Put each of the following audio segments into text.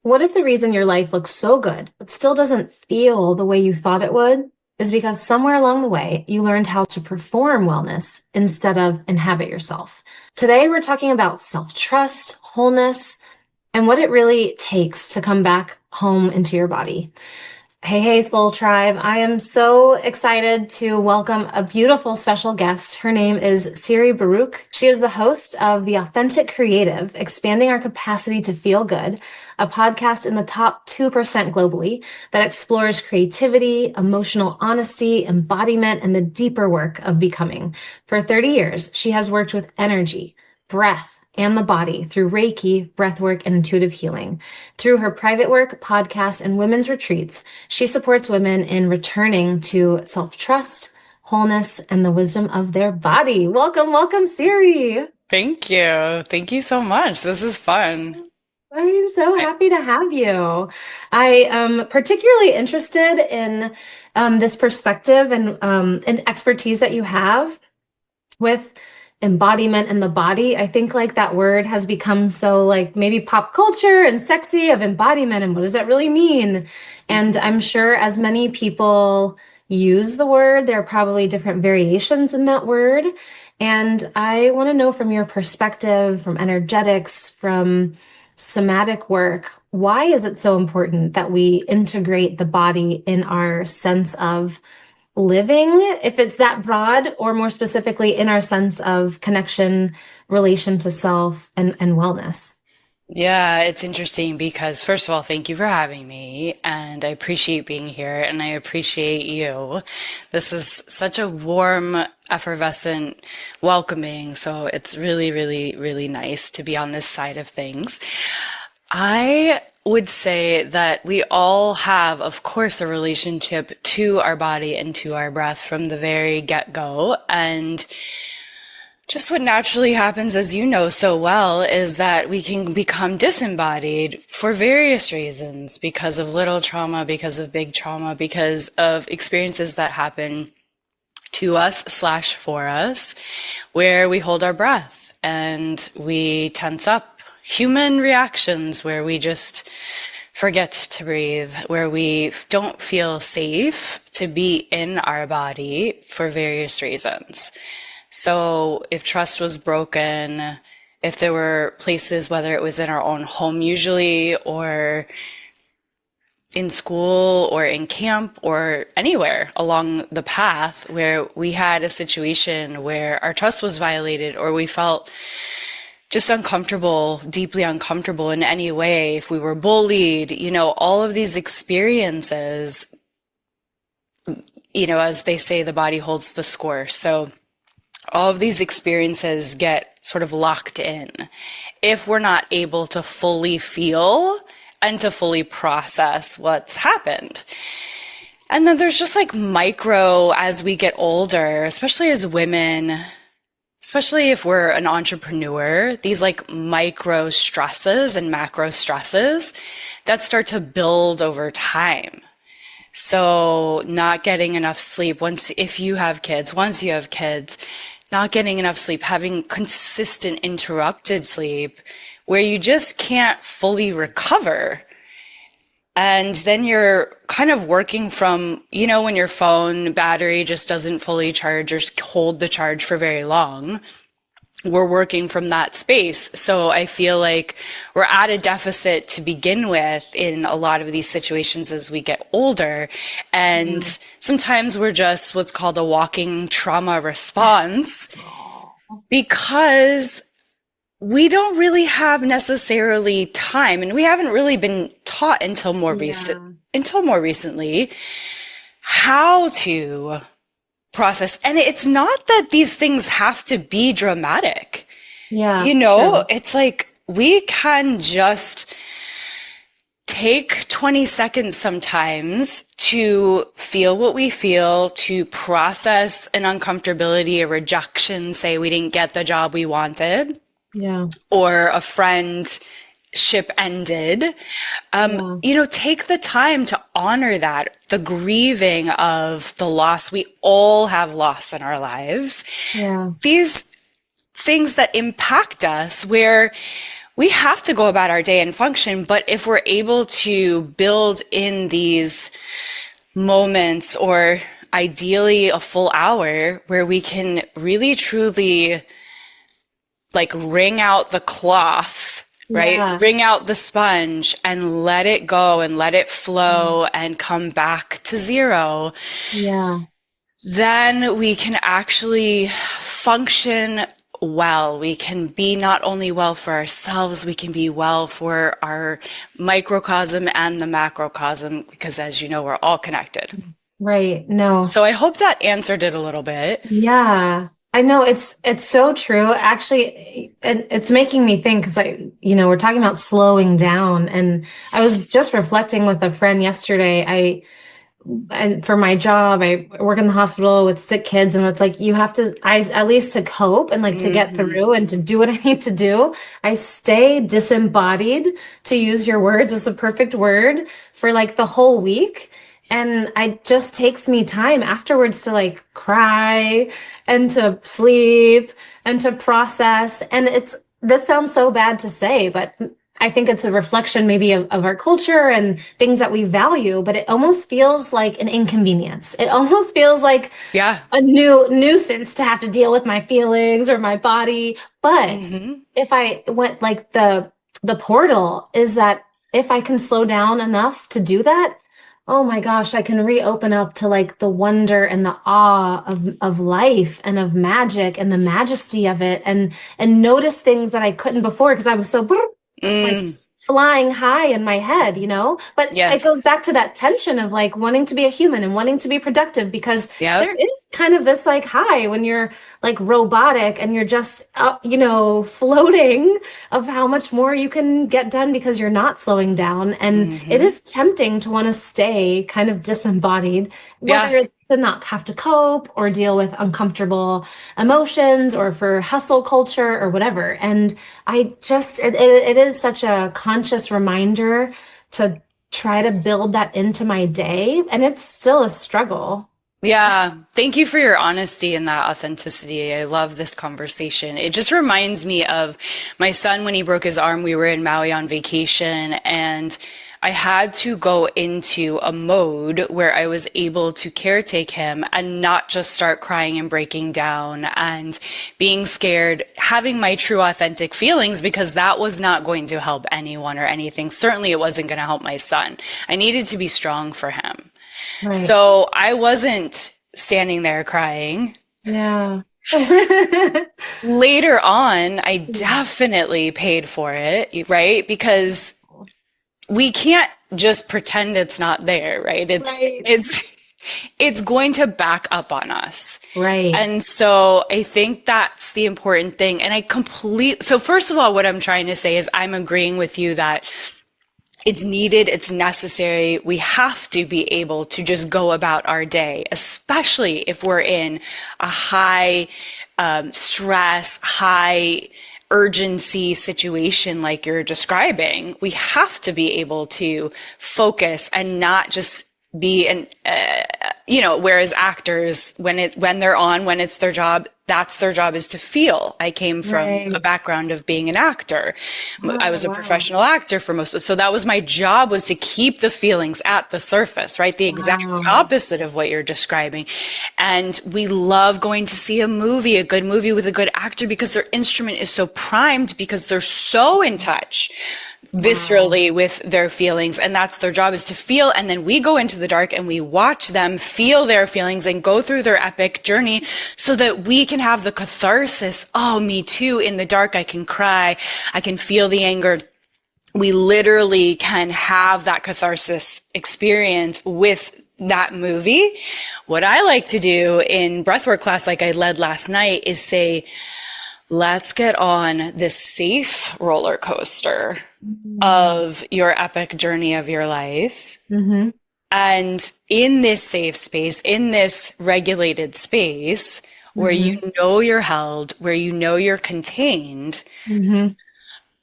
What if the reason your life looks so good, but still doesn't feel the way you thought it would, is because somewhere along the way you learned how to perform wellness instead of inhabit yourself? Today, we're talking about self-trust, wholeness, and what it really takes to come back home into your body. Hey, hey, Soul Tribe. I am so excited to welcome a beautiful special guest. Her name is Siri Baruc. She is the host of The Authentic Creative, Expanding Our Capacity to Feel Good, a podcast in the top 2% globally that explores creativity, emotional honesty, embodiment, and the deeper work of becoming. For 30 years, she has worked with energy, breath, and the body through Reiki, breathwork, and intuitive healing. Through her private work, podcasts, and women's retreats, she supports women in returning to self-trust, wholeness, and the wisdom of their body. Welcome, welcome, Siri. Thank you. Thank you so much. This is fun. I'm so I, happy to have you. I am particularly interested in this perspective and expertise that you have with embodiment and the body. I think like that word has become so like maybe pop culture and sexy of embodiment and what does that really mean? And I'm sure as many people use the word, there are probably different variations in that word. And I want to know from your perspective, from energetics, from somatic work, why is it so important that we integrate the body in our sense of living, if it's that broad, or more specifically in our sense of connection, relation to self, and wellness? yeah, it's interesting because, first of all, thank you for having me, and I appreciate being here, and I appreciate you. This is such a warm, effervescent welcoming, so it's really, really, really nice to be on this side of things. I would say that we all have, of course, a relationship to our body and to our breath from the very get-go, and just what naturally happens, as you know so well, is that we can become disembodied for various reasons because of little trauma, because of big trauma, because of experiences that happen to us slash for us, where we hold our breath and we tense up. Human reactions where we just forget to breathe, where we don't feel safe to be in our body for various reasons. So if trust was broken, if there were places, whether it was in our own home usually, or in school, or in camp, or anywhere along the path where we had a situation where our trust was violated, or we felt just uncomfortable, deeply uncomfortable in any way, if we were bullied, all of these experiences, as they say, the body holds the score. So all of these experiences get sort of locked in if we're not able to fully feel and to fully process what's happened. And then there's just like micro, as we get older, especially as women, especially if we're an entrepreneur, these like micro stresses and macro stresses that start to build over time. So not getting enough sleep once you have kids, not getting enough sleep, having consistent interrupted sleep where you just can't fully recover. And then you're kind of working from, when your phone battery just doesn't fully charge or hold the charge for very long. We're working from that space. So I feel like we're at a deficit to begin with in a lot of these situations as we get older. And sometimes we're just what's called a walking trauma response because we don't really have necessarily time, and we haven't really been taught until more recently how to process. And it's not that these things have to be dramatic. Yeah, true. It's like we can just take 20 seconds sometimes to feel what we feel, to process an uncomfortability, a rejection, say we didn't get the job we wanted, Yeah. or a friendship ended. Take the time to honor that, the grieving of the loss. We all have loss in our lives. Yeah. These things that impact us, where we have to go about our day and function. But if we're able to build in these moments, or ideally a full hour, where we can really truly like wring out the cloth, right? Yeah. Wring out the sponge and let it go and let it flow and come back to zero, Yeah. then we can actually function well. We can be not only well for ourselves, we can be well for our microcosm and the macrocosm, because as you know, we're all connected. Right. No. So I hope that answered it a little bit. Yeah. I know it's so true. Actually, and it's making me think because we're talking about slowing down, and I was just reflecting with a friend yesterday. And for my job, I work in the hospital with sick kids, and it's like you have to, at least to cope and like to get through and to do what I need to do, I stay disembodied, to use your words as the perfect word, for like the whole week. And it just takes me time afterwards to like cry and to sleep and to process. And this sounds so bad to say, but I think it's a reflection maybe of our culture and things that we value, but it almost feels like an inconvenience. It almost feels like Yeah. a new nuisance to have to deal with my feelings or my body. But if I went like the portal is that if I can slow down enough to do that, oh my gosh, I can reopen up to like the wonder and the awe of life and of magic and the majesty of it, and notice things that I couldn't before because I was so like flying high in my head, But it Yes. goes back to that tension of like wanting to be a human and wanting to be productive, because Yep. there is kind of this like high when you're like robotic and you're just floating, of how much more you can get done because you're not slowing down. And it is tempting to want to stay kind of disembodied, whether Yeah. it's to not have to cope or deal with uncomfortable emotions, or for hustle culture or whatever. And it is such a conscious reminder to try to build that into my day. And it's still a struggle. Yeah. Thank you for your honesty and that authenticity. I love this conversation. It just reminds me of my son when he broke his arm. We were in Maui on vacation, and I had to go into a mode where I was able to caretake him and not just start crying and breaking down and being scared, having my true authentic feelings, because that was not going to help anyone or anything. Certainly it wasn't going to help my son. I needed to be strong for him. Right. So I wasn't standing there crying. Yeah. Later on, I definitely paid for it, right? Because we can't just pretend it's not there, right? It's going to back up on us. Right. And so I think that's the important thing. And so first of all, what I'm trying to say is I'm agreeing with you that it's needed, it's necessary. We have to be able to just go about our day, especially if we're in a high stress, high urgency situation like you're describing. We have to be able to focus and not just be whereas actors, when it's their job, that's their job, is to feel. I came from a background of being an actor. I was a professional actor for so that was my job, was to keep the feelings at the surface, right? The exact opposite of what you're describing. And we love going to see a good movie with a good actor, because their instrument is so primed, because they're so in touch viscerally with their feelings, and that's their job, is to feel. And then we go into the dark and we watch them feel their feelings and go through their epic journey, so that we can have the catharsis. Oh, me too. In the dark, I can cry. I can feel the anger. We literally can have that catharsis experience with that movie. What I like to do in breathwork class, like I led last night, is say, let's get on this safe roller coaster of your epic journey of your life. And in this safe space, in this regulated space, where you know you're held, where you know you're contained,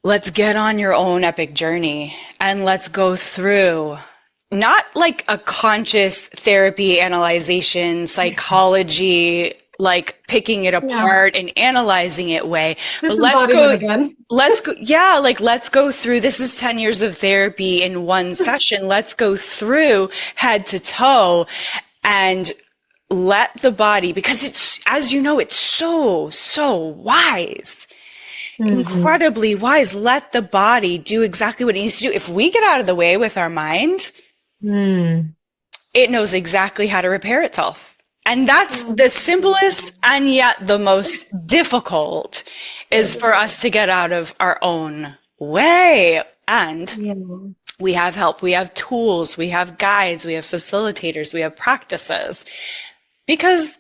let's get on your own epic journey, and let's go through, not like a conscious therapy, analyzation, psychology, like picking it Yeah. apart and analyzing it way. But This embodiment again. yeah, like let's go through, this is 10 years of therapy in one session. Let's go through head to toe and let the body, because it's, as you know, it's so wise, incredibly wise. Let the body do exactly what it needs to do. If we get out of the way with our mind, it knows exactly how to repair itself. And that's the simplest and yet the most difficult, is for us to get out of our own way. And we have help, we have tools, we have guides, we have facilitators, we have practices. Because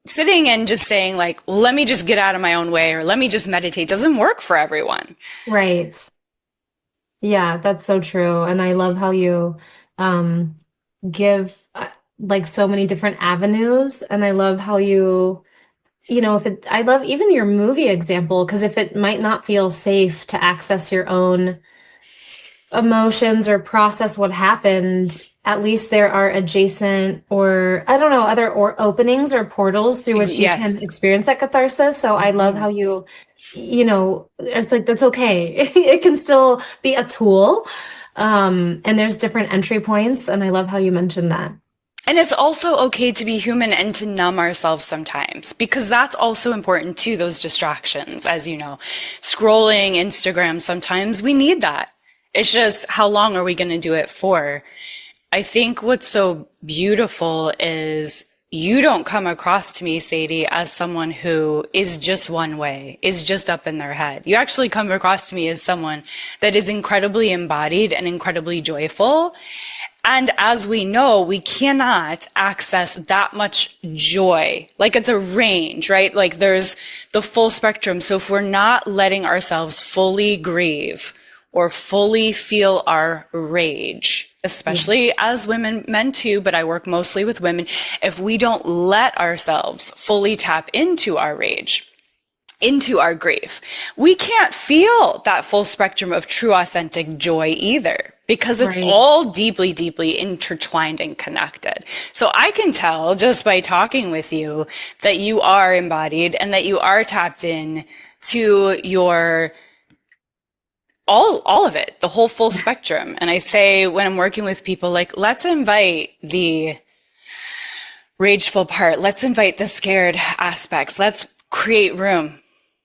sitting and just saying like, well, let me just get out of my own way, or let me just meditate, doesn't work for everyone. Right. Yeah, that's so true. And I love how you give like so many different avenues. And I love how I love even your movie example, because if it might not feel safe to access your own emotions or process what happened, at least there are adjacent, or I don't know, other or openings or portals through which you can experience that catharsis. So I love how it's like, that's okay. It can still be a tool. And there's different entry points. And I love how you mentioned that. And it's also okay to be human and to numb ourselves sometimes, because that's also important too, those distractions. As you know, scrolling Instagram, sometimes we need that. It's just, how long are we going to do it for? I think what's so beautiful is you don't come across to me, Saidie, as someone who is just one way, is just up in their head. You actually come across to me as someone that is incredibly embodied and incredibly joyful. And as we know, we cannot access that much joy. Like, it's a range, right? Like, there's the full spectrum. So if we're not letting ourselves fully grieve or fully feel our rage, especially as women, men too, but I work mostly with women, if we don't let ourselves fully tap into our rage, into our grief, we can't feel that full spectrum of true, authentic joy either, because it's all deeply, deeply intertwined and connected. So I can tell just by talking with you that you are embodied and that you are tapped in to your all of it, the whole full spectrum. And I say, when I'm working with people, like, let's invite the rageful part. Let's invite the scared aspects. Let's create room.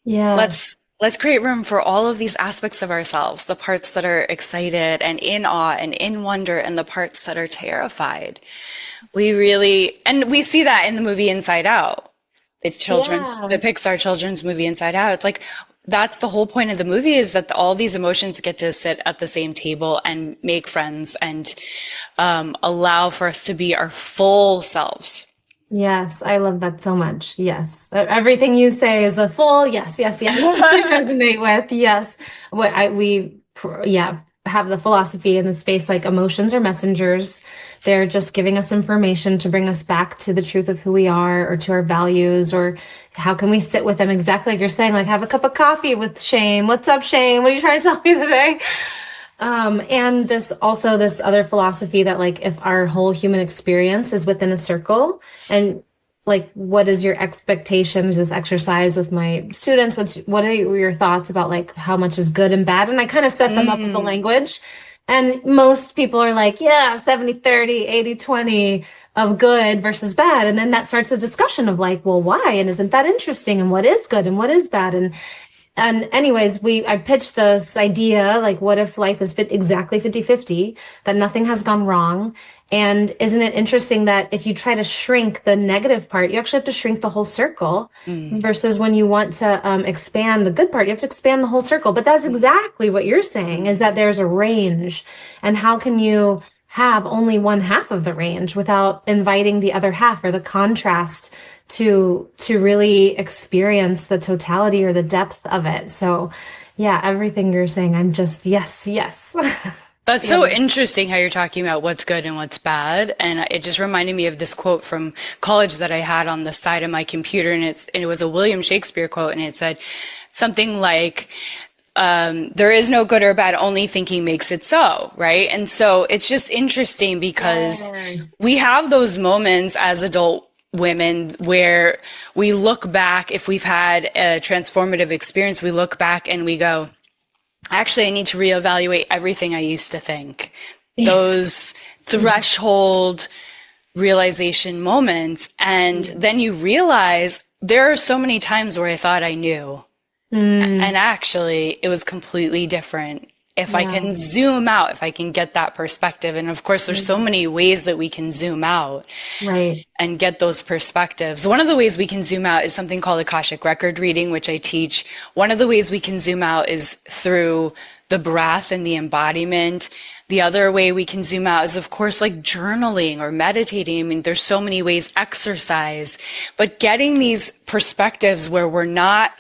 Yeah. Let's create room for all of these aspects of ourselves, the parts that are excited and in awe and in wonder, and the parts that are terrified. And we see that in the movie Inside Out, the Pixar children's movie Inside Out. It's like, that's the whole point of the movie, is that all these emotions get to sit at the same table and make friends and allow for us to be our full selves. Yes, I love that so much. Yes. Everything you say is a full yes, yes, yes. I resonate with. Yes. We have the philosophy in the space, like, emotions are messengers. They're just giving us information to bring us back to the truth of who we are, or to our values, or how can we sit with them, exactly like you're saying, like, have a cup of coffee with shame. What's up, shame? What are you trying to tell me today? And this other philosophy that, like, if our whole human experience is within a circle, and like, what is your expectations, this exercise with my students? What are your thoughts about, like, how much is good and bad? And I kind of set them up with the language. And most people are like, yeah, 70-30, 80-20 of good versus bad. And then that starts a discussion of, like, well, why? And isn't that interesting? And what is good and what is bad? And anyways, I pitched this idea, like, what if life is exactly 50-50, that nothing has gone wrong? And isn't it interesting that if you try to shrink the negative part, you actually have to shrink the whole circle, versus when you want to expand the good part, you have to expand the whole circle. But that's exactly what you're saying, is that there's a range. And how can you have only one half of the range without inviting the other half, or the contrast, to really experience the totality or the depth of it? So yeah, everything you're saying, I'm just, yes. That's so interesting how you're talking about what's good and what's bad. And it just reminded me of this quote from college that I had on the side of my computer. And it was a William Shakespeare quote. And it said something like, there is no good or bad, only thinking makes it so, right? And so it's just interesting because we have those moments as adult women where we look back, if we've had a transformative experience, we look back and we go, actually, I need to reevaluate everything I used to think. Yeah. Those threshold realization moments. And then you realize there are so many times where I thought I knew. And actually, it was completely different. If I can zoom out, if I can get that perspective. And of course, there's so many ways that we can zoom out and get those perspectives. One of the ways we can zoom out is something called Akashic record reading, which I teach. One of the ways we can zoom out is through the breath and the embodiment. The other way we can zoom out is, of course, like journaling or meditating. I mean, there's so many ways, exercise, but getting these perspectives where we're not,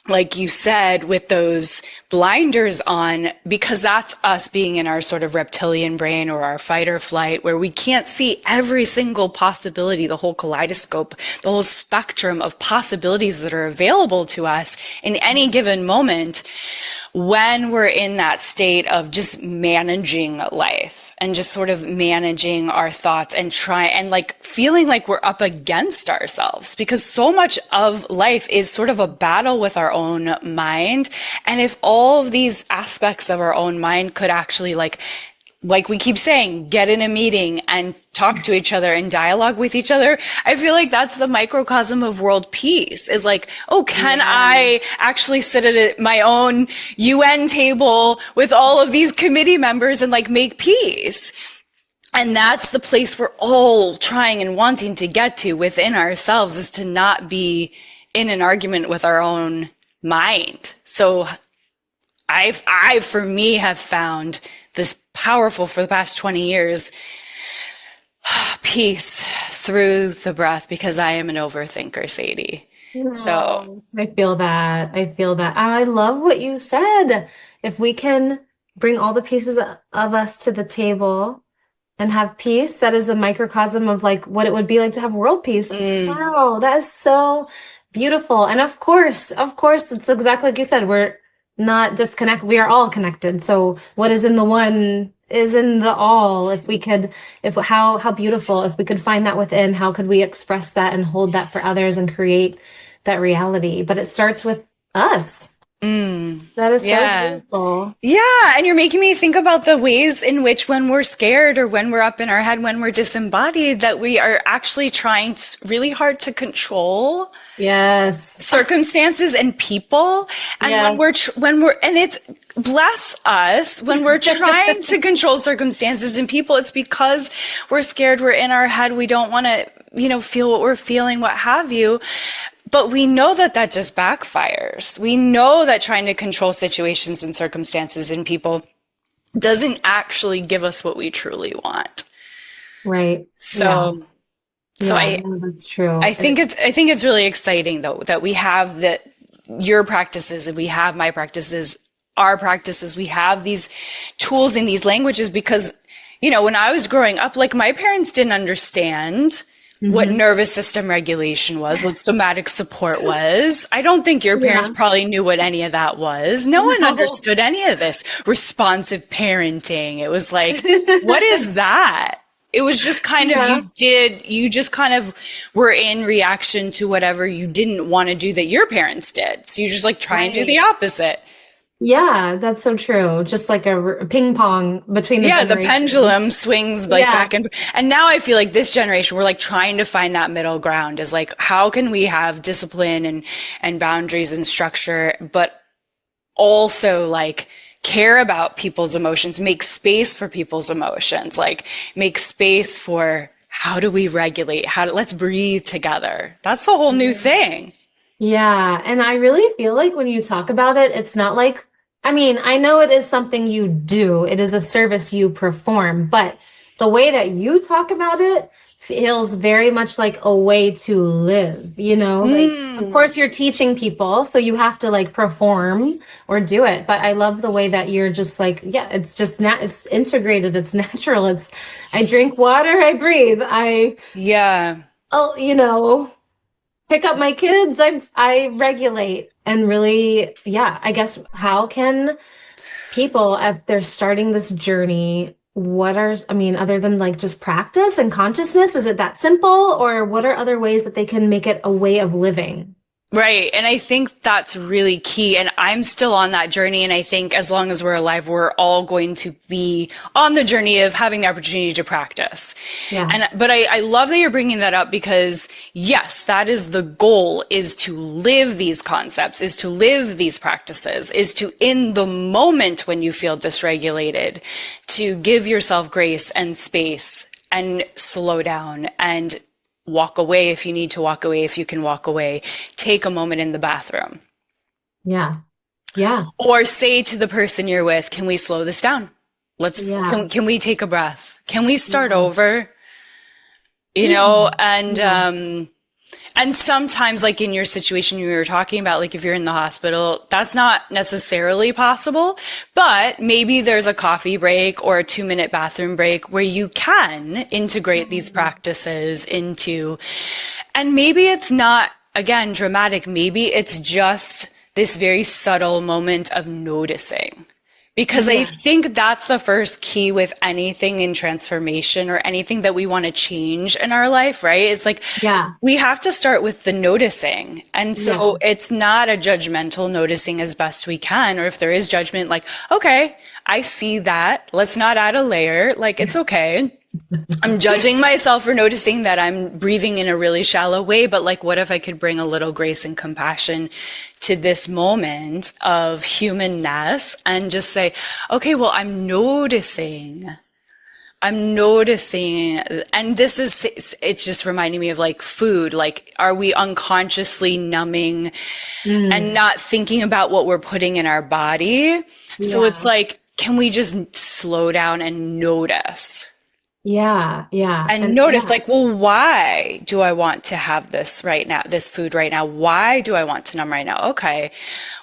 like you said, with those blinders on, because that's us being in our sort of reptilian brain or our fight or flight, where we can't see every single possibility, the whole kaleidoscope, the whole spectrum of possibilities that are available to us in any given moment when we're in that state of just managing life and just sort of managing our thoughts and like feeling like we're up against ourselves, because so much of life is sort of a battle with our own mind. And if all of these aspects of our own mind could actually like we keep saying, get in a meeting and talk to each other and dialogue with each other, I feel like that's the microcosm of world peace, is like, oh, can I actually sit at my own UN table with all of these committee members and like make peace? And that's the place we're all trying and wanting to get to within ourselves, is to not be in an argument with our own mind. So I for me have found this powerful, for the past 20 years, peace through the breath, because I am an overthinker, Saidie. So I feel that. I feel that. I love what you said. If we can bring all the pieces of us to the table and have peace, that is a microcosm of like what it would be like to have world peace. Wow, that is so beautiful. And of course, it's exactly like you said, we're not disconnected. We are all connected. So what is in the one is in the all. How beautiful, if we could find that within, how could we express that and hold that for others and create that reality? But it starts with us. That is so beautiful. Yeah. And you're making me think about the ways in which, when we're scared or when we're up in our head, when we're disembodied, that we are actually trying really hard to control circumstances and people. And and it's, bless us, when we're trying to control circumstances and people, it's because we're scared, we're in our head, we don't want to, feel what we're feeling, what have you. But we know that just backfires. We know that trying to control situations and circumstances and people doesn't actually give us what we truly want. Right. So that's true. I think it's really exciting though, that we have your practices and we have my practices, our practices, we have these tools in these languages, because, when I was growing up, like, my parents didn't understand what nervous system regulation was, what somatic support was. I don't think your parents probably knew what any of that was. No one understood any of this. Responsive parenting. It was like, what is that? It was just kind of, you just kind of were in reaction to whatever you didn't want to do that your parents did. So you just like try and do the opposite. Yeah, that's so true. Just like a ping pong between the generations. The pendulum swings like back and now I feel like this generation, we're like trying to find that middle ground, is like, how can we have discipline and boundaries and structure, but also like care about people's emotions, make space for people's emotions, like make space for, how do we regulate? Let's breathe together. That's a whole new thing. Yeah. And I really feel like when you talk about it, it's not like, I know it is something you do. It is a service you perform, but the way that you talk about it feels very much like a way to live, Like, of course you're teaching people, so you have to like perform or do it. But I love the way that you're just like, it's just it's integrated. It's natural. I drink water, I breathe. Pick up my kids, I regulate. And really, I guess, how can people, if they're starting this journey, I mean, other than like just practice and consciousness, is it that simple? Or what are other ways that they can make it a way of living? Right. And I think that's really key. And I'm still on that journey. And I think as long as we're alive, we're all going to be on the journey of having the opportunity to practice. Yeah. But I love that you're bringing that up because yes, that is the goal, is to live these concepts, is to live these practices, is to, in the moment when you feel dysregulated, to give yourself grace and space and slow down and walk away if you need to walk away, if you can walk away, take a moment in the bathroom. Yeah. Yeah. Or say to the person you're with, can we slow this down? Yeah. Can we take a breath? Can we start Yeah. over? You know, and sometimes like in your situation you were talking about, like if you're in the hospital, that's not necessarily possible, but maybe there's a coffee break or a 2-minute bathroom break where you can integrate these practices into, and maybe it's not, again, dramatic. Maybe it's just this very subtle moment of noticing. Because I think that's the first key with anything in transformation or anything that we want to change in our life, right? It's like, we have to start with the noticing. And so it's not a judgmental noticing as best we can. Or if there is judgment, like, okay, I see that. Let's not add a layer. Like, it's okay. I'm judging myself for noticing that I'm breathing in a really shallow way, but like, what if I could bring a little grace and compassion to this moment of humanness and just say, okay, well, I'm noticing. And this is, it's just reminding me of like food. Like, are we unconsciously numbing and not thinking about what we're putting in our body? So it's like, can we just slow down and notice? Yeah. And notice like, well, why do I want to have this right now, this food right now? Why do I want to numb right now? Okay.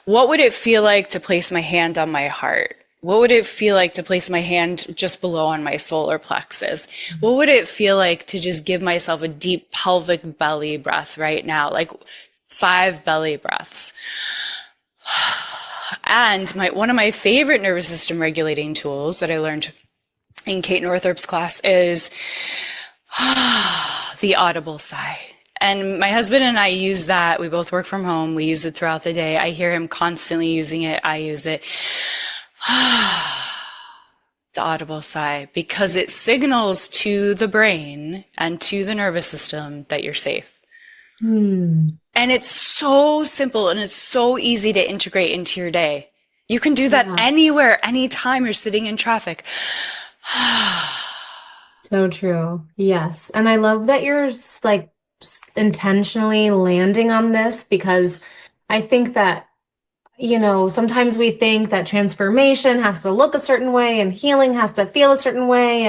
What would it feel like to place my hand on my heart? What would it feel like to place my hand just below on my solar plexus? What would it feel like to just give myself a deep pelvic belly breath right now? Like 5 belly breaths. And one of my favorite nervous system regulating tools that I learned in Kate Northrup's class is the audible sigh. And my husband and I use that. We both work from home. We use it throughout the day. I hear him constantly using it. I use it. The audible sigh, because it signals to the brain and to the nervous system that you're safe. And it's so simple and it's so easy to integrate into your day. You can do that anywhere, anytime you're sitting in traffic. So true. Yes. And I love that you're like intentionally landing on this, because I think that, you know, sometimes we think that transformation has to look a certain way and healing has to feel a certain way.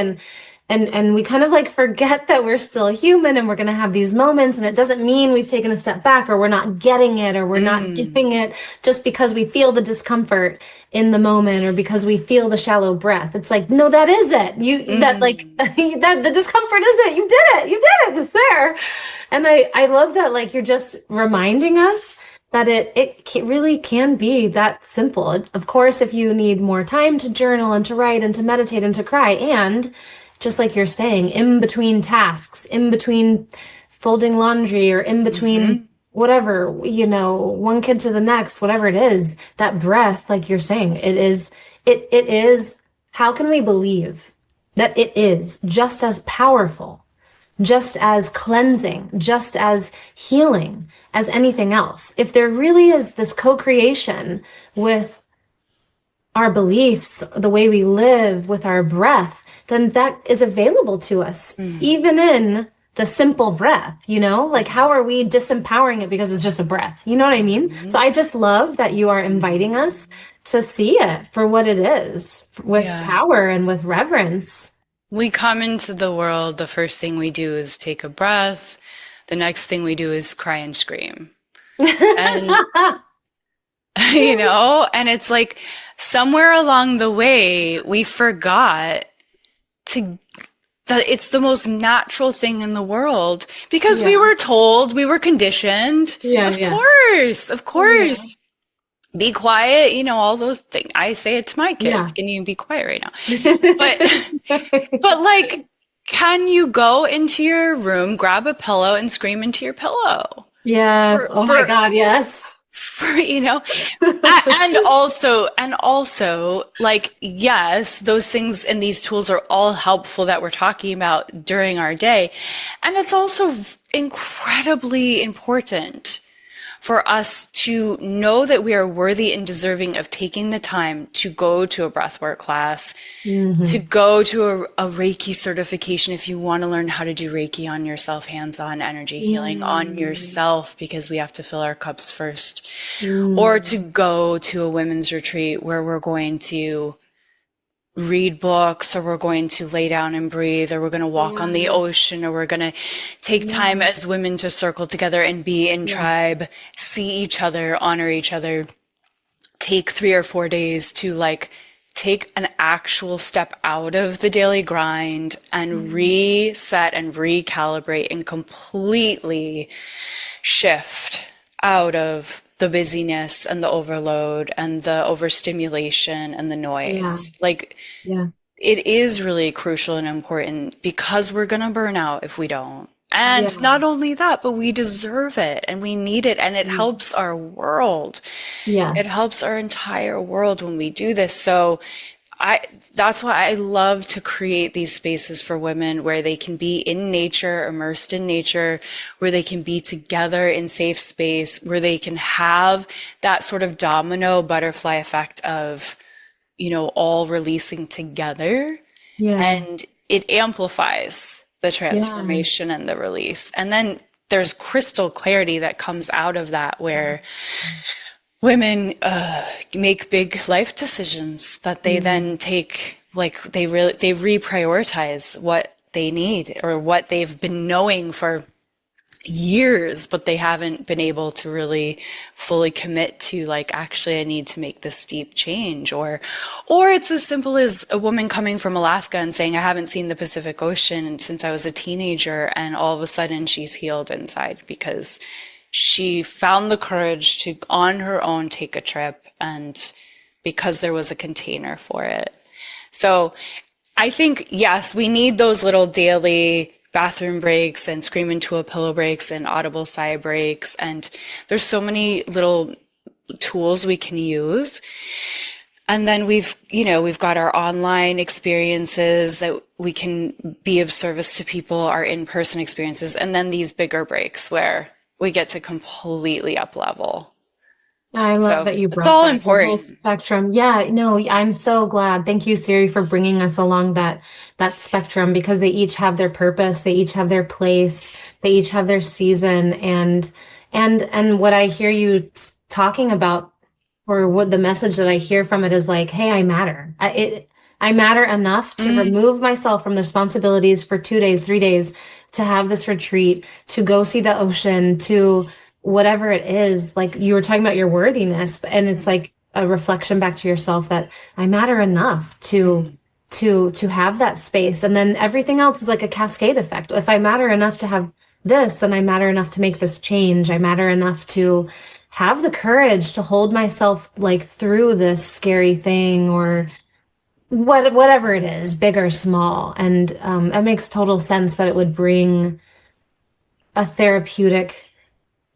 And we kind of like forget that we're still human and we're going to have these moments, and it doesn't mean we've taken a step back or we're not getting it or we're not doing it just because we feel the discomfort in the moment or because we feel the shallow breath. It's like, no, that is it. That like that the discomfort is it. You did it. It's there. And I love that, like, you're just reminding us that really can be that simple. Of course, if you need more time to journal and to write and to meditate and to cry, and just like you're saying, in between tasks, in between folding laundry or in between whatever, you know, one kid to the next, whatever it is, that breath, like you're saying, it is, how can we believe that it is just as powerful, just as cleansing, just as healing as anything else? If there really is this co-creation with our beliefs, the way we live, with our breath, then that is available to us, even in the simple breath, you know? Like, how are we disempowering it because it's just a breath? You know what I mean? So I just love that you are inviting us to see it for what it is, with power and with reverence. We come into the world, the first thing we do is take a breath. The next thing we do is cry and scream. And, you know, and it's like somewhere along the way, we forgot that it's the most natural thing in the world, because we were told, we were conditioned. Of course. be quiet, all those things. I say it to my kids. Yeah. Can you be quiet right now? But, but like, can you go into your room, grab a pillow and scream into your pillow? Yes. For, Oh my for, God. Yes. for, and also, like, yes, those things and these tools are all helpful that we're talking about during our day. And it's also incredibly important for us to know that we are worthy and deserving of taking the time to go to a breathwork class, to Hmm. go to a Reiki certification if you want to learn how to do Reiki on yourself, hands-on energy healing on Mm. yourself, because we have to fill our cups first, or to Mm. go to a women's retreat where we're going to read books, or we're going to lay down and breathe, or we're going to walk on the Yeah. ocean, or we're going to take time Yeah. as women to circle together and be in Yeah. tribe, see each other, honor each other, take 3 or 4 days to like take an actual step out of the daily grind and Mm. reset and recalibrate and completely shift out of the busyness and the overload and the overstimulation and the Yeah. noise. Like, Yeah. it is really crucial and important because we're going to burn out if we don't. And Yeah. not only that, but we deserve it and we need it, and it Mm. helps our world. It Yes. helps our entire world when we do this. So I that's why I love to create these spaces for women where they can be in nature, immersed in nature, where they can be together in safe space, where they can have that sort of domino butterfly effect of, all releasing together, Yeah. and it amplifies the Yeah. transformation and the release. And then there's crystal clarity that comes out of that, where women make big life decisions that they Mm. then take, like they reprioritize what they need or what they've been knowing for years, but they haven't been able to really fully commit to, like, actually I need to make this deep change. Or it's as simple as a woman coming from Alaska and saying, I haven't seen the Pacific Ocean since I was a teenager, and all of a sudden she's healed inside because she found the courage to on her own take a trip, and because there was a container for it. So I think, yes, we need those little daily bathroom breaks and scream into a pillow breaks and audible sigh breaks. And there's so many little tools we can use. And then we've got our online experiences that we can be of service to people, our in-person experiences, and then these bigger breaks where we get to completely up level. I love So that you it's brought all that, the whole important. spectrum. Yeah, no, I'm so glad. Thank you, Siri, for bringing us along that spectrum, because they each have their purpose, they each have their place, they each have their season, and what I hear you talking about, or what the message that I hear from it is like, hey, I matter. I matter enough to Mm, remove myself from the responsibilities for 2 days, 3 days, to have this retreat, to go see the ocean, to whatever it is. Like you were talking about your worthiness, and it's like a reflection back to yourself that I matter enough to mm, have that space. And then everything else is like a cascade effect. If I matter enough to have this, then I matter enough to make this change. I matter enough to have the courage to hold myself like through this scary thing, or whatever it is, big or small. And it makes total sense that it would bring a therapeutic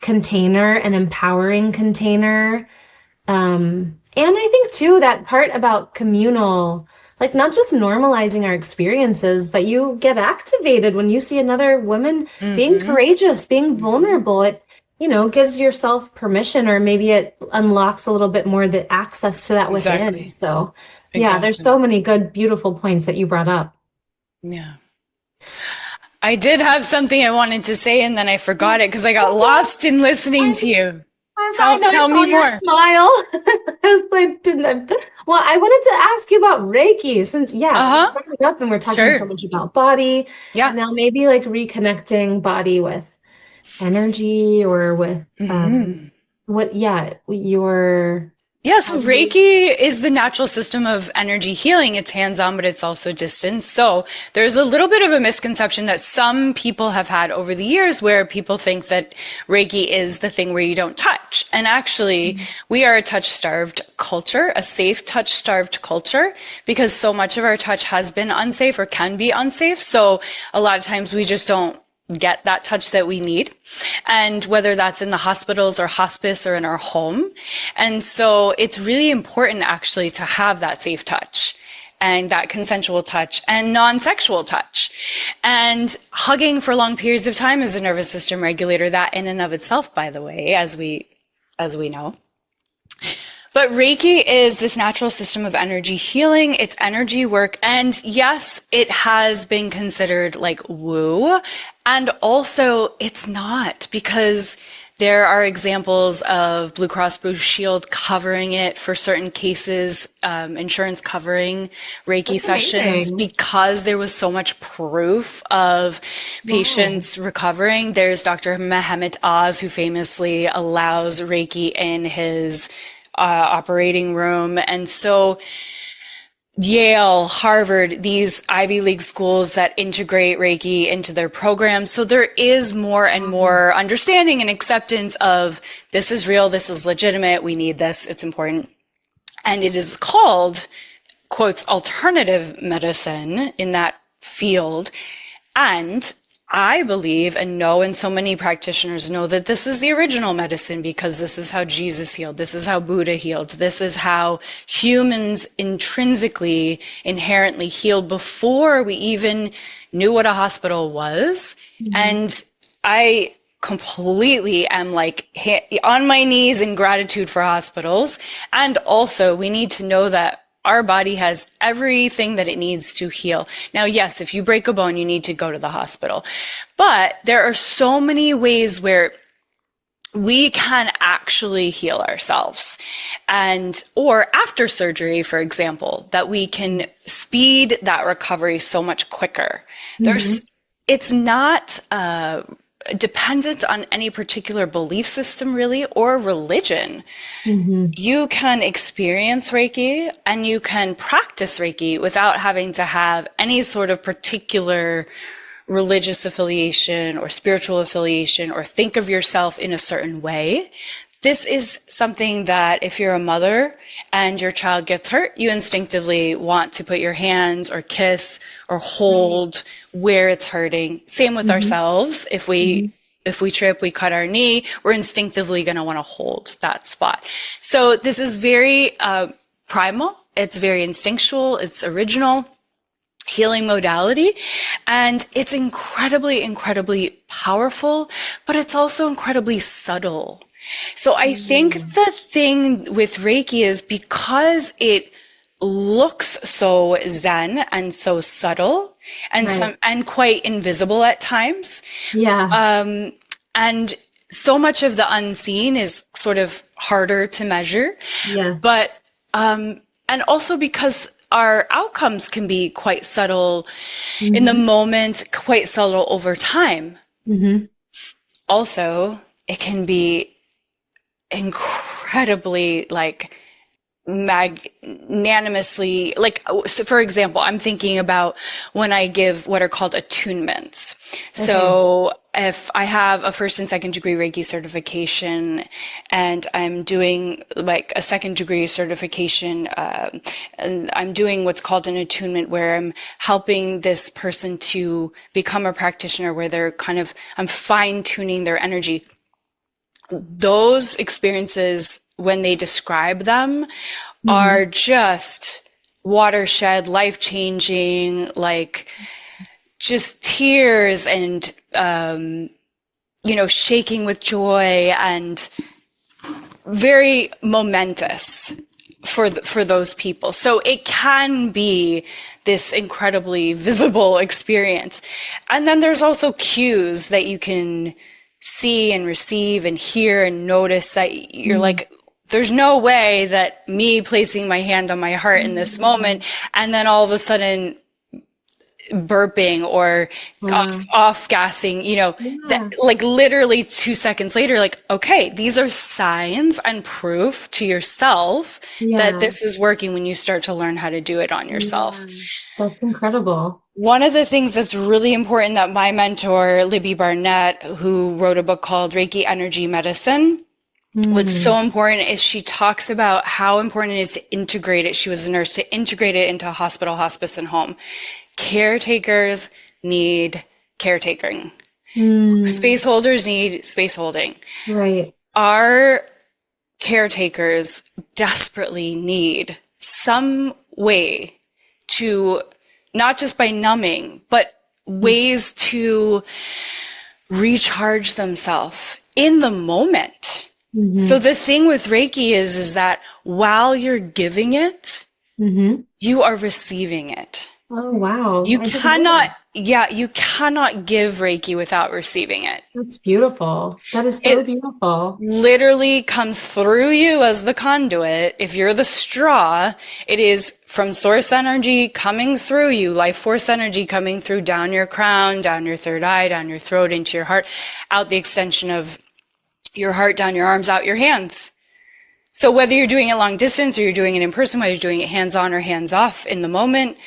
container, an empowering container. And I think too, that part about communal, like not just normalizing our experiences, but you get activated when you see another woman being mm-hmm, courageous, being mm-hmm. vulnerable. It, gives yourself permission, or maybe it unlocks a little bit more the access to that within. Exactly. So yeah, there's Exactly. so many good, beautiful points that you brought up. Yeah. I did have something I wanted to say and then I forgot it because I got Okay. lost in listening to you. I Tell know, I tell saw me your more. smile. I didn't. Well, I wanted to ask you about Reiki, since, yeah, you Uh-huh. brought it up and we're talking so Sure. much about body, Yeah. and now maybe like reconnecting body with energy, or with Hmm. what, yeah, your, Yeah, so Reiki is the natural system of energy healing. It's hands-on, but it's also distance. So there's a little bit of a misconception that some people have had over the years where people think that Reiki is the thing where you don't touch. And actually, we are a touch-starved culture, a safe touch-starved culture, because so much of our touch has been unsafe or can be unsafe. So a lot of times we just don't get that touch that we need. And whether that's in the hospitals or hospice or in our home. And so it's really important actually to have that safe touch and that consensual touch and non-sexual touch. And hugging for long periods of time is a nervous system regulator, that in and of itself, by the way, as we know. But Reiki is this natural system of energy healing. It's energy work. And yes, it has been considered like woo. And also it's not, because there are examples of Blue Cross Blue Shield covering it for certain cases, insurance covering Reiki sessions, because there was so much proof of patients recovering. There's Dr. Mehmet Oz, who famously allows Reiki in his operating room. And so Yale, Harvard, these Ivy League schools that integrate Reiki into their programs. So there is more and more understanding and acceptance of this is real, this is legitimate, we need this, it's important. And it is called, quotes, alternative medicine in that field. And I believe and know, and so many practitioners know, that this is the original medicine, because this is how Jesus healed. This is how Buddha healed. This is how humans intrinsically, inherently healed before we even knew what a hospital was. And I completely am like on my knees in gratitude for hospitals. And also we need to know that our body has everything that it needs to heal. Now, yes, if you break a bone, you need to go to the hospital. But there are so many ways where we can actually heal ourselves. And, or after surgery, for example, that we can speed that recovery so much quicker. It's not, dependent on any particular belief system really, or religion. You can experience Reiki and you can practice Reiki without having to have any sort of particular religious affiliation or spiritual affiliation or think of yourself in a certain way. This is something that if you're a mother and your child gets hurt, you instinctively want to put your hands or kiss or hold where it's hurting. Same with ourselves. If we trip, we cut our knee, we're instinctively going to want to hold that spot. So this is very primal. It's very instinctual. It's original healing modality. And it's incredibly, incredibly powerful, but it's also incredibly subtle. So I think the thing with Reiki is because it looks so zen and so subtle and and quite invisible at times. And so much of the unseen is sort of harder to measure. But and also because our outcomes can be quite subtle in the moment, quite subtle over time. Also, it can be incredibly like magnanimously, like, so for example, I'm thinking about when I give what are called attunements. So if I have a first and second degree Reiki certification and I'm doing like a second degree certification, and I'm doing what's called an attunement where I'm helping this person to become a practitioner, where they're I'm fine tuning their energy. Those experiences, when they describe them, are just watershed, life-changing, like just tears and, shaking with joy, and very momentous for those people. So it can be this incredibly visible experience. And then there's also cues that you can see and receive and hear and notice that you're like, there's no way that me placing my hand on my heart in this moment and then all of a sudden burping or Wow. off gassing, you know, that Yeah. like literally 2 seconds later, like, okay, these are signs and proof to yourself that Yeah. this is working when you start to learn how to do it on yourself. Yeah. That's incredible. One of the things that's really important that my mentor, Libby Barnett, who wrote a book called Reiki Energy Medicine, what's Mm. so important is she talks about how important it is to integrate it. She was a nurse, to integrate it into hospital, hospice, and home. Caretakers need caretaking. Mm. Space holders need space holding. Right. Our caretakers desperately need some way to, not just by numbing, but ways to recharge themselves in the moment. So Mm-hmm. the thing with Reiki is that while you're giving it, Mm-hmm. you are receiving it. Oh, wow. You I didn't know cannot, that. yeah, you cannot give Reiki without receiving it. That's beautiful. That is so It beautiful. literally comes through you as the conduit. If you're the straw, it is from source energy coming through you, life force energy coming through down your crown, down your third eye, down your throat, into your heart, out the extension of your heart, down your arms, out your hands. So whether you're doing it long distance or you're doing it in person, whether you're doing it hands on or hands off in the moment,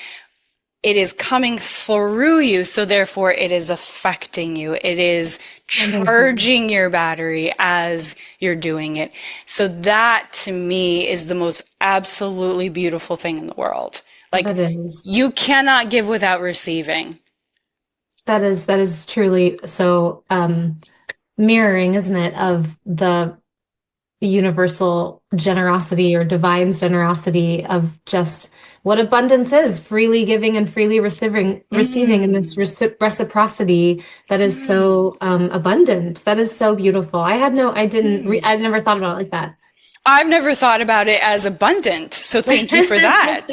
it is coming through you. So therefore it is affecting you. It is Amazing. charging your battery as you're doing it. So that to me is the most absolutely beautiful thing in the world. Like That is. you cannot give without receiving. That is truly so mirroring, isn't it, of the universal generosity or divine's generosity of just what abundance is, freely giving and freely receiving in this Mm, reciprocity that is mm. so abundant. That is so beautiful. I never thought about it like that. I've never thought about it as abundant. So thank you for that.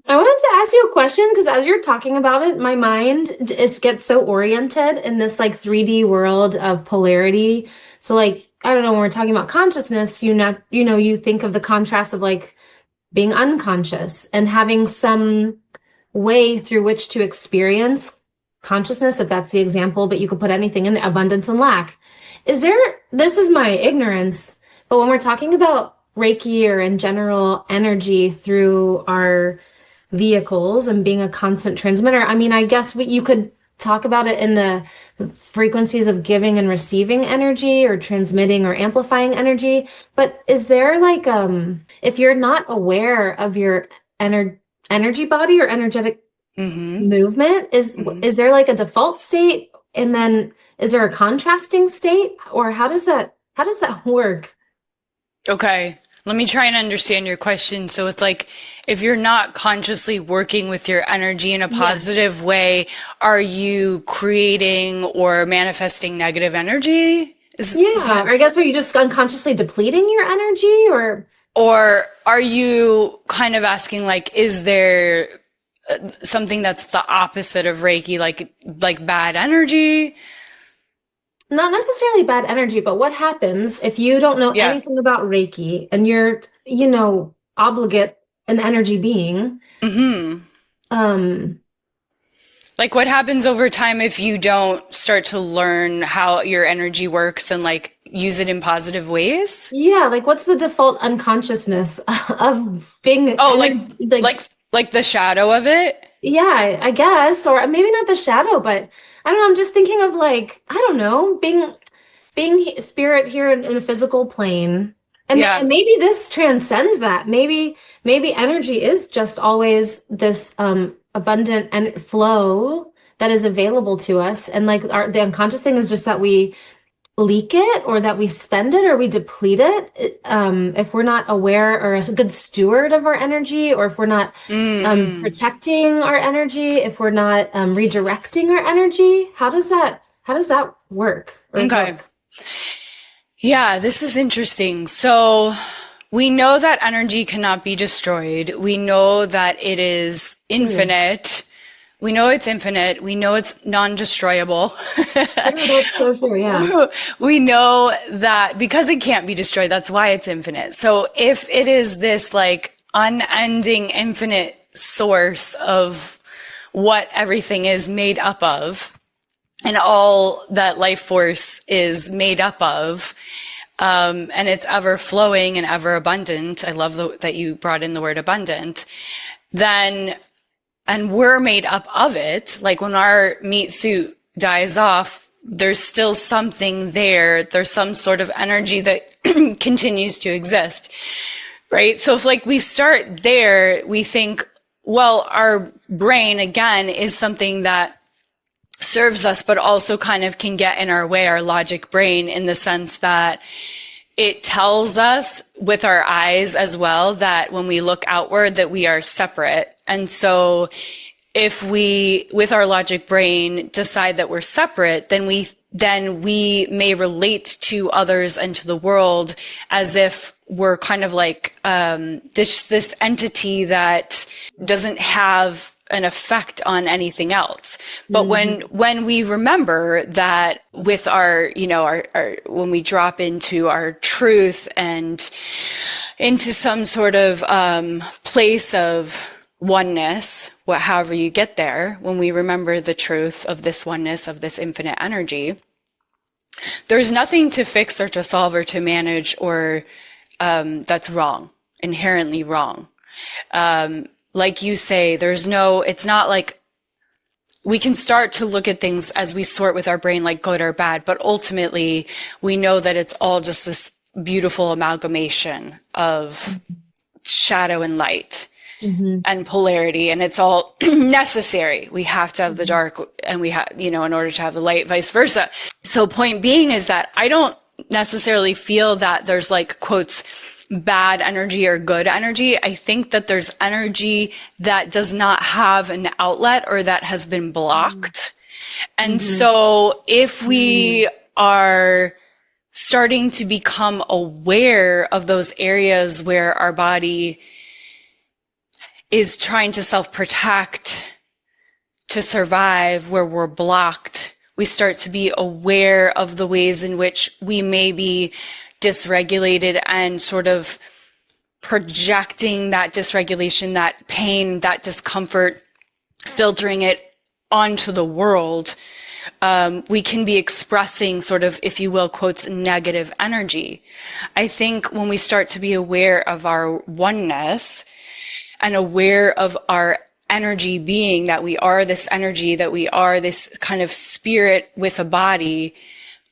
I wanted to ask you a question because as you're talking about it, my mind gets so oriented in this like 3D world of polarity. So like, I don't know, when we're talking about consciousness, you think of the contrast of like being unconscious and having some way through which to experience consciousness, if that's the example, but you could put anything in the abundance and lack. This is my ignorance, but when we're talking about Reiki or in general energy through our vehicles and being a constant transmitter, I mean, I guess you could talk about it in the frequencies of giving and receiving energy or transmitting or amplifying energy. But is there like, if you're not aware of your energy body or energetic Hmm. movement, Hmm. is there like a default state? And then is there a contrasting state? Or how does that work? Okay. Let me try and understand your question. So it's like, if you're not consciously working with your energy in a Yeah. positive way, are you creating or manifesting negative energy? Is Yeah. that, Or I guess are you just unconsciously depleting your energy or or are you kind of asking like, is there something that's the opposite of Reiki, like bad energy? not necessarily bad energy, but what happens if you don't know Yeah. anything about Reiki and you're, obligate an energy being? Hmm. Um, Like what happens over time if you don't start to learn how your energy works and like use it in positive ways? yeah, like what's the default unconsciousness of being Oh, energy, like, like the shadow of it? yeah, I guess, or maybe not the shadow, but I don't know. I'm just thinking of like, I don't know, being spirit here in a physical plane. And Yeah. maybe this transcends that. Maybe energy is just always this abundant and flow that is available to us. And like the unconscious thing is just that we leak it or that we spend it or we deplete it if we're not aware or a good steward of our energy, or if we're not Mm-mm. protecting our energy, if we're not redirecting our energy. How does that work or Okay. look? Yeah, this is interesting. So we know that energy cannot be destroyed. We know that it is True. infinite. We know it's infinite. We know it's non-destroyable. True, that's so true. Yeah. We know that because it can't be destroyed, that's why it's infinite. So if it is this like unending, infinite source of what everything is made up of, and all that life force is made up of. And it's ever flowing and ever abundant. I love that you brought in the word abundant. Then, and we're made up of it. Like when our meat suit dies off, there's still something there. There's some sort of energy that continues to exist, right? So if like we start there, we think, well, our brain again is something that serves us, but also kind of can get in our way, our logic brain, in the sense that it tells us with our eyes as well that when we look outward that we are separate. And so if we, with our logic brain, decide that we're separate, then we may relate to others and to the world as if we're kind of like this entity that doesn't have an effect on anything else. But when we remember that with our, our when we drop into our truth and into some sort of place of oneness, however you get there, when we remember the truth of this oneness, of this infinite energy, there's nothing to fix or to solve or to manage or that's wrong, inherently wrong. Like you say, it's not like we can start to look at things as we sort with our brain, like good or bad, but ultimately we know that it's all just this beautiful amalgamation of shadow and light and polarity, and it's all necessary. We have to have the dark and we have, in order to have the light, vice versa. So point being is that I don't necessarily feel that there's like quotes, bad energy or good energy. I think that there's energy that does not have an outlet or that has been blocked. And so if we are starting to become aware of those areas where our body is trying to self-protect to survive, where we're blocked, we start to be aware of the ways in which we may be dysregulated and sort of projecting that dysregulation, that pain, that discomfort, filtering it onto the world. We can be expressing sort of, if you will, quotes, negative energy. I think when we start to be aware of our oneness and aware of our energy being, that we are this energy, that we are this kind of spirit with a body,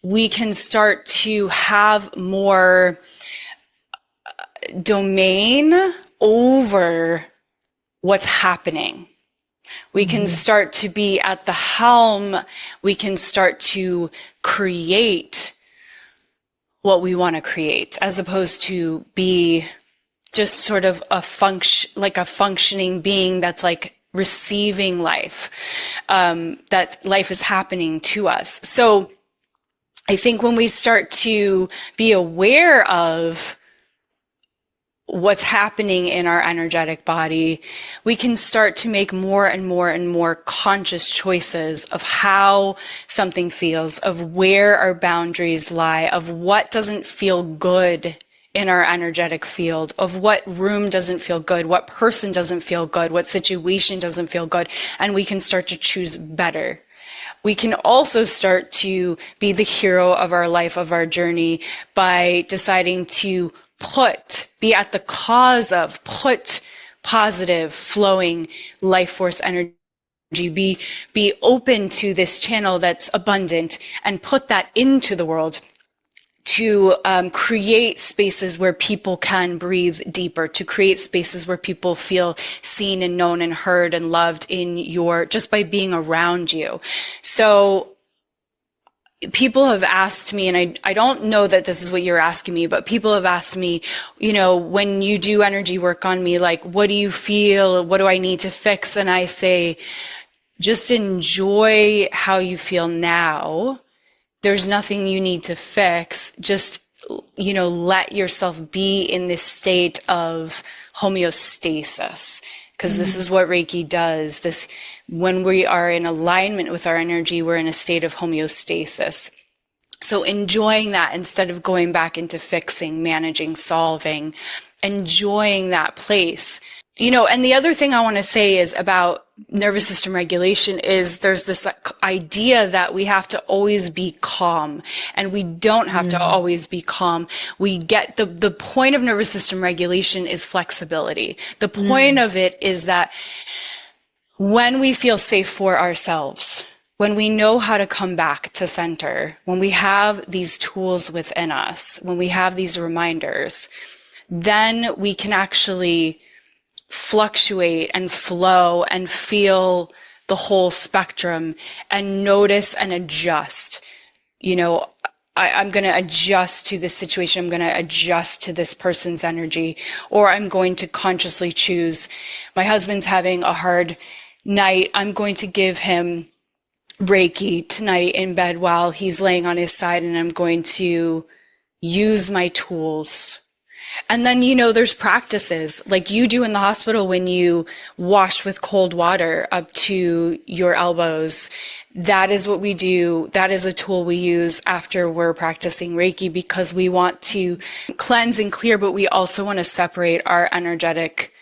we can start to have more domain over what's happening. We can start to be at the helm. We can start to create what we want to create, as opposed to be just sort of a functioning being that's like receiving life, that life is happening to us. So I think when we start to be aware of what's happening in our energetic body, we can start to make more and more and more conscious choices of how something feels, of where our boundaries lie, of what doesn't feel good in our energetic field, of what room doesn't feel good, what person doesn't feel good, what situation doesn't feel good, and we can start to choose better. We can also start to be the hero of our life, of our journey, by deciding to be at the cause of, put positive, flowing life force energy, be open to this channel that's abundant, and put that into the world to create spaces where people can breathe deeper, to create spaces where people feel seen and known and heard and loved just by being around you. So people have asked me, and I don't know that this is what you're asking me, but people have asked me, when you do energy work on me, like, what do you feel? What do I need to fix? And I say, just enjoy how you feel now. There's nothing you need to fix. Just, let yourself be in this state of homeostasis. Because this is what Reiki does. When we are in alignment with our energy, we're in a state of homeostasis. So enjoying that instead of going back into fixing, managing, solving, enjoying that place And the other thing I want to say is about nervous system regulation is there's this idea that we have to always be calm, and we don't have to always be calm. We get the point of nervous system regulation is flexibility. The point of it is that when we feel safe for ourselves, when we know how to come back to center, when we have these tools within us, when we have these reminders, then we can actually fluctuate and flow and feel the whole spectrum and notice and adjust. I'm going to adjust to this situation. I'm going to adjust to this person's energy, or I'm going to consciously choose. My husband's having a hard night. I'm going to give him Reiki tonight in bed while he's laying on his side, and I'm going to use my tools. And then, there's practices like you do in the hospital when you wash with cold water up to your elbows. That is what we do. That is a tool we use after we're practicing Reiki, because we want to cleanse and clear, but we also want to separate our energetic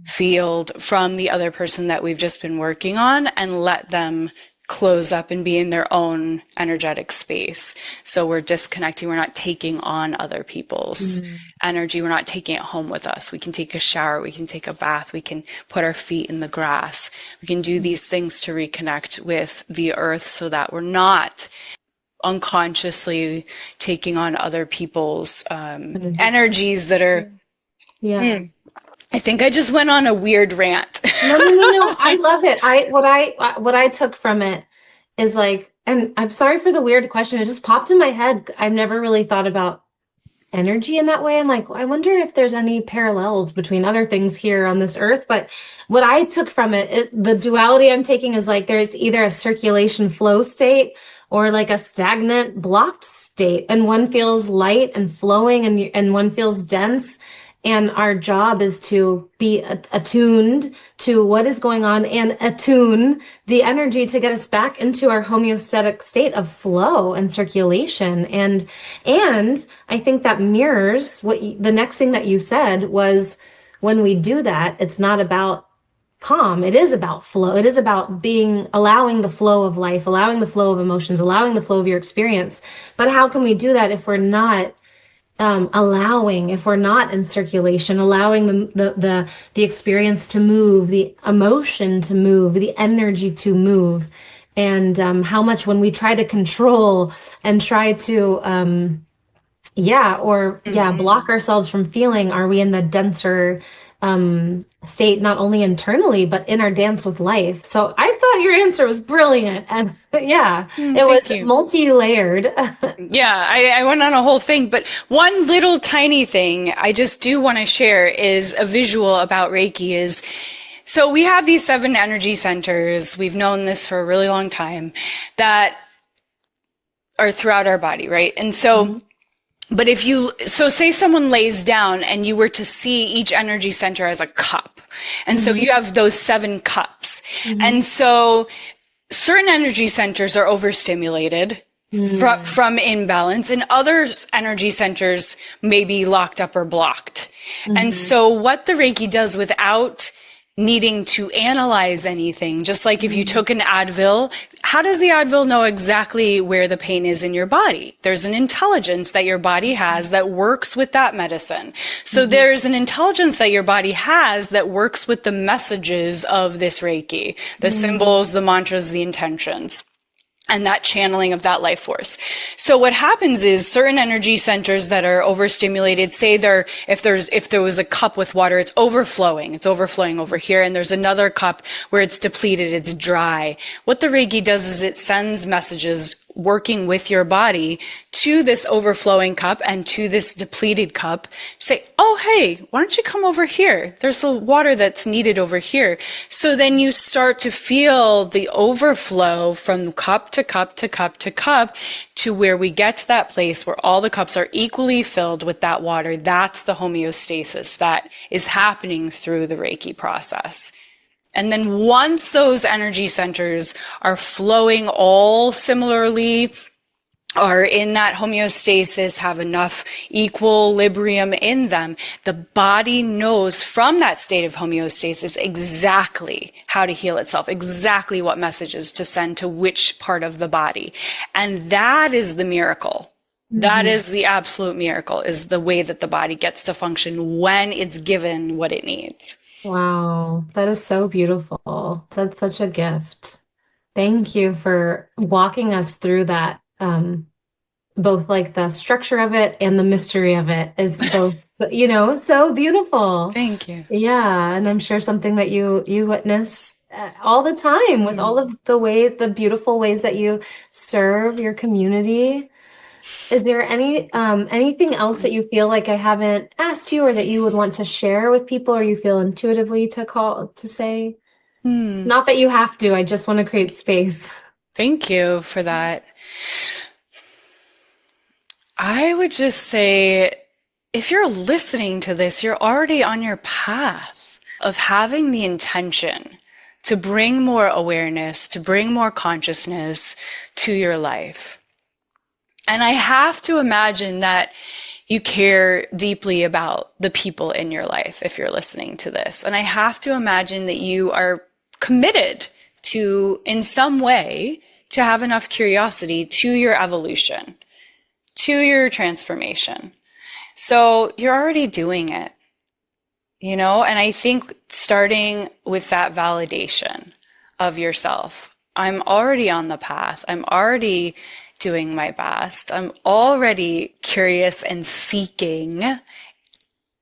field from the other person that we've just been working on and let them close up and be in their own energetic space. So we're disconnecting. We're not taking on other people's energy. We're not taking it home with us. We can take a shower. We can take a bath. We can put our feet in the grass. We can do these things to reconnect with the earth so that we're not unconsciously taking on other people's energies that are... I think I just went on a weird rant. No. I love it. What I took from it is like, and I'm sorry for the weird question. It just popped in my head. I've never really thought about energy in that way. I'm like, I wonder if there's any parallels between other things here on this earth. But what I took from it is the duality I'm taking is like, there's either a circulation flow state or like a stagnant blocked state. And one feels light and flowing and one feels dense. And our job is to be attuned to what is going on and attune the energy to get us back into our homeostatic state of flow and circulation. And I think that mirrors the next thing that you said was, when we do that, it's not about calm. It is about flow. It is about allowing the flow of life, allowing the flow of emotions, allowing the flow of your experience. But how can we do that if we're not if we're not in circulation, allowing the experience to move, the emotion to move, the energy to move, and how much when we try to control and try to block ourselves from feeling, are we in the denser state, not only internally but in our dance with life. So I thought your answer was brilliant, and it was multi-layered. I went on a whole thing, but one little tiny thing I just do want to share is a visual about Reiki is, so we have these 7 energy centers. We've known this for a really long time that are throughout our body, right? And so but say someone lays down and you were to see each energy center as a cup. And so you have those 7 cups. And so certain energy centers are overstimulated from imbalance, and other energy centers may be locked up or blocked. And so what the Reiki does, without needing to analyze anything, just like if you took an Advil, how does the Advil know exactly where the pain is in your body? There's an intelligence that your body has that works with that medicine. So there's an intelligence that your body has that works with the messages of this Reiki, the symbols, the mantras, the intentions, and that channeling of that life force. So what happens is certain energy centers that are overstimulated, say if there was a cup with water, it's overflowing over here, and there's another cup where it's depleted, it's dry. What the Reiki does is it sends messages working with your body to this overflowing cup and to this depleted cup. Say, oh, hey, why don't you come over here? There's the water that's needed over here. So then you start to feel the overflow from cup to cup to cup to cup to where we get to that place where all the cups are equally filled with that water. That's the homeostasis that is happening through the Reiki process. And then once those energy centers are flowing all similarly are in that homeostasis, have enough equilibrium in them, the body knows from that state of homeostasis exactly how to heal itself, exactly what messages to send to which part of the body. And that is the miracle. That Mhm. is the absolute miracle, is the way that the body gets to function when it's given what it needs. Wow, that is so beautiful. That's such a gift. Thank you for walking us through that. Both like the structure of it and the mystery of it is both, so beautiful. Thank you. Yeah, and I'm sure something that you witness all the time with all of the beautiful ways that you serve your community. Is there anything else that you feel like I haven't asked you or that you would want to share with people or you feel intuitively to say? Not that you have to, I just want to create space. Thank you for that. I would just say, if you're listening to this, you're already on your path of having the intention to bring more awareness, to bring more consciousness to your life. And I have to imagine that you care deeply about the people in your life if you're listening to this. And I have to imagine that you are committed to, in some way, to have enough curiosity to your evolution, to your transformation. So you're already doing it, and I think starting with that validation of yourself, I'm already on the path. I'm already doing my best. I'm already curious and seeking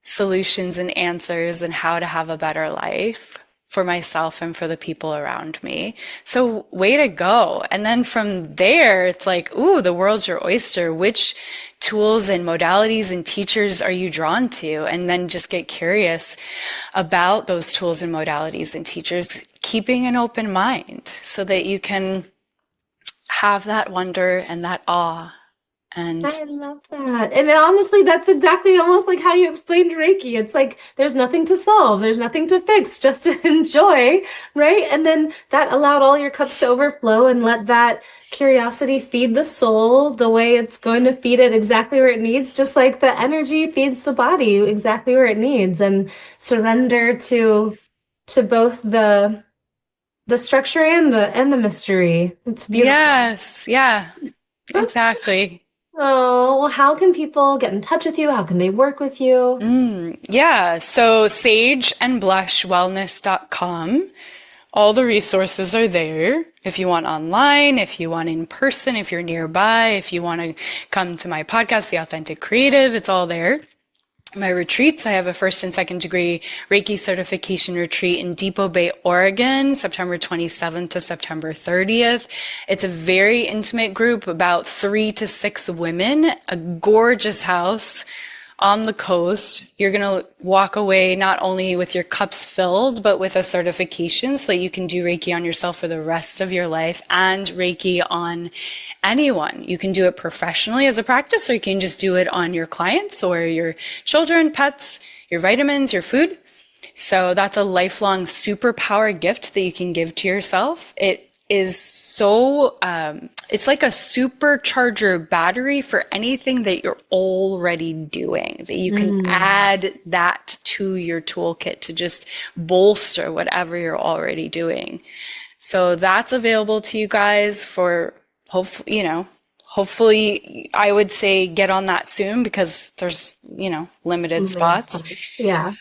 solutions and answers and how to have a better life for myself and for the people around me. So way to go. And then from there, it's like, ooh, the world's your oyster. Which tools and modalities and teachers are you drawn to? And then just get curious about those tools and modalities and teachers, keeping an open mind so that you can have that wonder and that awe. And I love that. And honestly, that's exactly almost like how you explained Reiki. It's like there's nothing to solve, there's nothing to fix, just to enjoy, right? And then that allowed all your cups to overflow and let that curiosity feed the soul the way it's going to feed it exactly where it needs, just like the energy feeds the body exactly where it needs, and surrender to both the structure and the mystery. It's beautiful. yes, yeah, exactly. Oh, well, how can people get in touch with you? How can they work with you? Yeah, so sageandblushwellness.com. All the resources are there. If you want online, if you want in person, if you're nearby, if you want to come to my podcast, The Authentic Creative, it's all there. My retreats, I have a first and second degree Reiki certification retreat in Depot Bay, Oregon, September 27th to September 30th. It's a very intimate group, about 3 to 6 women, a gorgeous house on the coast. You're going to walk away not only with your cups filled, but with a certification so that you can do Reiki on yourself for the rest of your life and Reiki on anyone. You can do it professionally as a practice, or you can just do it on your clients or your children, pets, your vitamins, your food. So that's a lifelong superpower gift that you can give to yourself. It is so, it's like a supercharger battery for anything that you're already doing, that you can add that to your toolkit to just bolster whatever you're already doing. So that's available to you guys for hopefully I would say get on that soon because there's, limited spots. Yeah.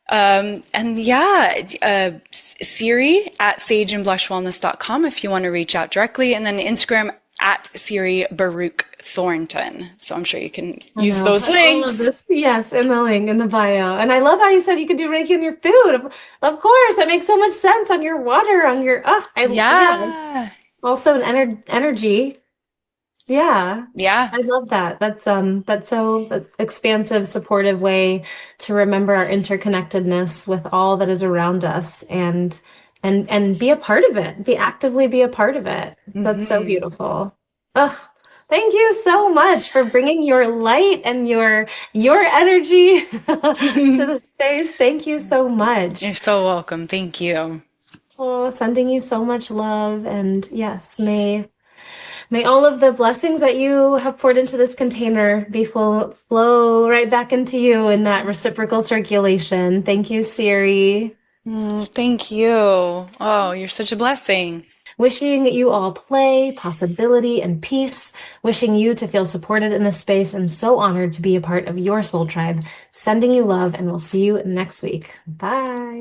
And yeah, Siri at sageandblushwellness.com if you want to reach out directly, and then Instagram at Siri Baruc Thornton. So I'm sure you can I use know. those All of links. this, yes, in the link in the bio. And I love how you said you could do Reiki on your food. Of course, that makes so much sense on your water, on your, yeah. Yeah. Also an energy. Yeah. Yeah. I love that. That's so expansive, supportive way to remember our interconnectedness with all that is around us and be a part of it. Actively be a part of it. That's so beautiful. Ugh. Thank you so much for bringing your light and your energy to the space. Thank you so much. You're so welcome. Thank you. Oh, sending you so much love, and yes, May all of the blessings that you have poured into this container be flow right back into you in that reciprocal circulation. Thank you, Siri. Thank you. Oh, you're such a blessing. Wishing you all play, possibility, and peace. Wishing you to feel supported in this space and so honored to be a part of your soul tribe. Sending you love, and we'll see you next week. Bye.